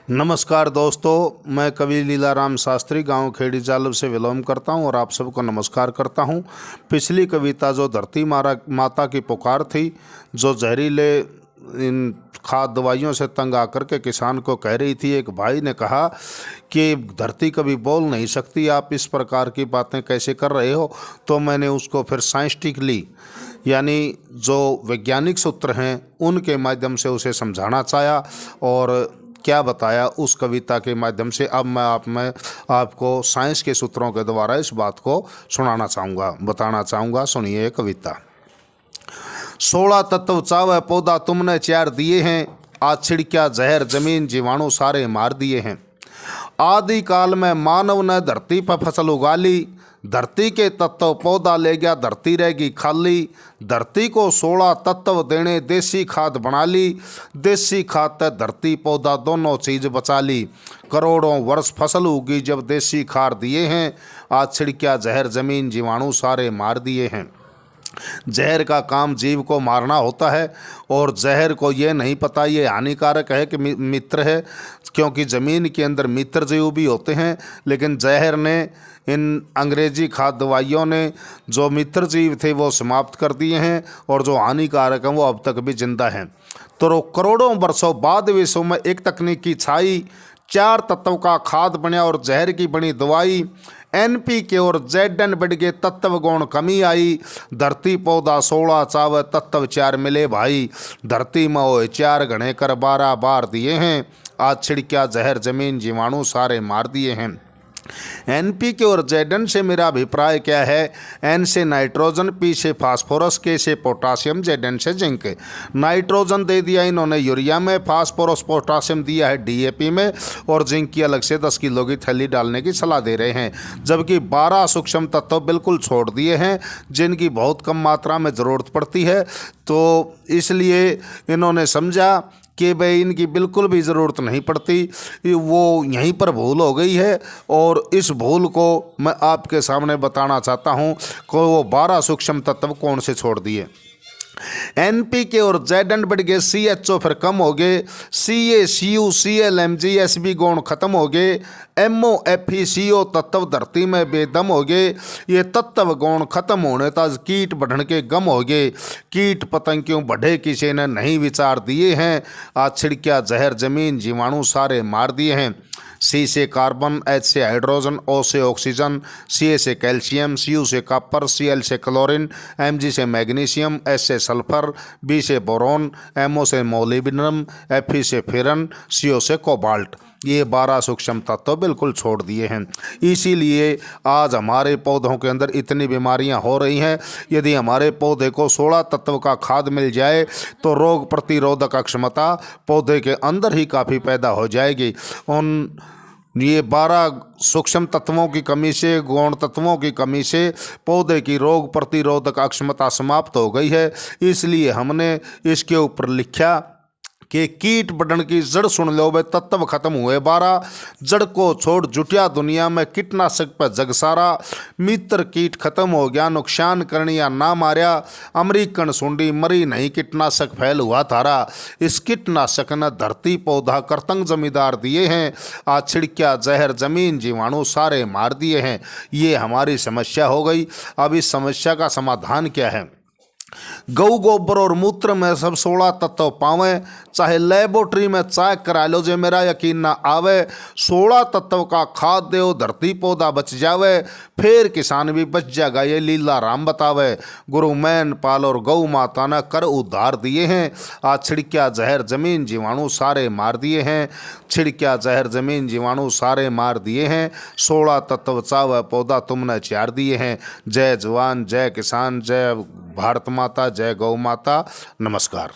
नमस्कार दोस्तों, मैं कवि लीलाराम शास्त्री गांव खेड़ी जालब से विलोम करता हूं और आप सबको नमस्कार करता हूं। पिछली कविता जो धरती माता की पुकार थी, जो जहरीले इन खाद दवाइयों से तंग आकर के किसान को कह रही थी। एक भाई ने कहा कि धरती कभी बोल नहीं सकती, आप इस प्रकार की बातें कैसे कर रहे हो। तो मैंने उसको फिर साइंटिफिकली यानी जो वैज्ञानिक सूत्र हैं उनके माध्यम से उसे समझाना चाहा और क्या बताया उस कविता के माध्यम से। अब मैं आपको साइंस के सूत्रों के द्वारा इस बात को सुनाना चाहूँगा, बताना चाहूँगा। सुनिए कविता। 16 तत्व चावै पौधा तुमने 4 दिए हैं, आज छिड़क्या जहर जमीन जीवाणु सारे मार दिए हैं। आदि काल में मानव ने धरती पर फसल उगा ली, धरती के तत्व पौधा ले गया धरती रहेगी खाली। धरती को 16 तत्व देने देसी खाद बना ली, देसी खाद ते धरती पौधा दोनों चीज़ बचा ली। करोड़ों वर्ष फसल उगी जब देसी खाद दिए हैं, आज छिड़क्या जहर जमीन जीवाणु सारे मार दिए हैं। जहर का काम जीव को मारना होता है और जहर को ये नहीं पता ये हानिकारक है कि मित्र है, क्योंकि ज़मीन के अंदर मित्र जीव भी होते हैं। लेकिन जहर ने, इन अंग्रेजी खाद दवाइयों ने जो मित्र जीव थे वो समाप्त कर दिए हैं और जो हानिकारक हैं वो अब तक भी जिंदा हैं। तो करोड़ों वर्षों बाद विश्व में एक तकनीक की छाई, 4 तत्व का खाद बना और जहर की बनी दवाई। NPK और ZN बढ़ गए, तत्व गुण कमी आई। धरती पौधा 16 चावै तत्व 4 मिले भाई। धरती में होए 4 घने कर 12 बार दिए हैं, आज छिड़क्या जहर जमीन जीवाणु सारे मार दिए हैं। NPK और ZN से मेरा अभिप्राय क्या है? N से नाइट्रोजन, P से फास्फोरस, K से पोटासियम, ZN से जिंक। नाइट्रोजन दे दिया इन्होंने यूरिया में, फास्फोरस पोटासियम दिया है DAP में और जिंक की अलग से 10 किलो की थैली डालने की सलाह दे रहे हैं। जबकि 12 सूक्ष्म तत्व बिल्कुल छोड़ दिए हैं जिनकी बहुत कम मात्रा में ज़रूरत पड़ती है। तो इसलिए इन्होंने समझा कि भाई इनकी बिल्कुल भी ज़रूरत नहीं पड़ती, वो यहीं पर भूल हो गई है और इस भूल को मैं आपके सामने बताना चाहता हूँ कि वो 12 सूक्ष्म तत्व कौन से छोड़ दिए। NPK और ZN बढ़ गए, CHO फिर कम हो गए, Ca, Cu, Cl, Mg, Sb गुण खत्म हो गए, MO, Fe, CO तत्व धरती में बेदम हो गए। ये तत्व गुण खत्म होने तक कीट बढ़ने के गम हो गए। कीट पतंग क्यों बढ़े किसी ने नहीं विचार दिए हैं, आज छिड़क्या जहर जमीन जीवाणु सारे मार दिए हैं। C से कार्बन, H से हाइड्रोजन, O से ऑक्सीजन, Ca से कैल्शियम, Cu से कॉपर, Cl से क्लोरीन, Mg से मैग्नीशियम, S से सल्फर, B से बोरोन, MO से मोलिब्डेनम, Fe से फेरन, CO से कोबाल्ट। ये 12 सूक्ष्म तत्व बिल्कुल छोड़ दिए हैं। इसीलिए आज हमारे पौधों के अंदर इतनी बीमारियां हो रही हैं। यदि हमारे पौधे को 16 तत्व का खाद मिल जाए तो रोग प्रतिरोधक क्षमता पौधे के अंदर ही काफ़ी पैदा हो जाएगी। ये 12 सूक्ष्म तत्वों की कमी से, गौण तत्वों की कमी से पौधे की रोग प्रतिरोधक क्षमता समाप्त हो गई है। इसलिए हमने इसके ऊपर लिखा कि कीट बढ़न की जड़ सुन लो वे तत्व खत्म हुए 12। जड़ को छोड़ जुटिया दुनिया में कीटनाशक पर जग सारा। मित्र कीट खत्म हो गया, नुकसान करनिया ना मारिया। अमरीकन सुंडी मरी नहीं, कीटनाशक फैल हुआ थारा। इस कीटनाशक ने धरती पौधा करतंग जमींदार दिए हैं, आज छिड़क्या जहर जमीन जीवाणु सारे मार दिए हैं। ये हमारी समस्या हो गई। अब इस समस्या का समाधान क्या है? गऊ गोबर और मूत्र में सब 16 तत्व पावें, चाहे लेबोरेटरी में चेक करा लो, जो मेरा यकीन ना आवे। 16 तत्व का खाद दो, धरती पौधा बच जावे, फिर किसान भी बच जाएगा, ये लीलाराम बतावे। गुरु मैन पाल और गौ माता ने कर उद्धार दिए हैं, आज छिड़क्या जहर जमीन जीवाणु सारे मार दिए हैं। छिड़क्या जहर जमीन जीवाणु सारे मार दिए हैं। 16 तत्व चावै पौधा तुमने 4 दिए हैं। जय जवान, जय किसान, जय भारत माता, जय गौ माता। नमस्कार।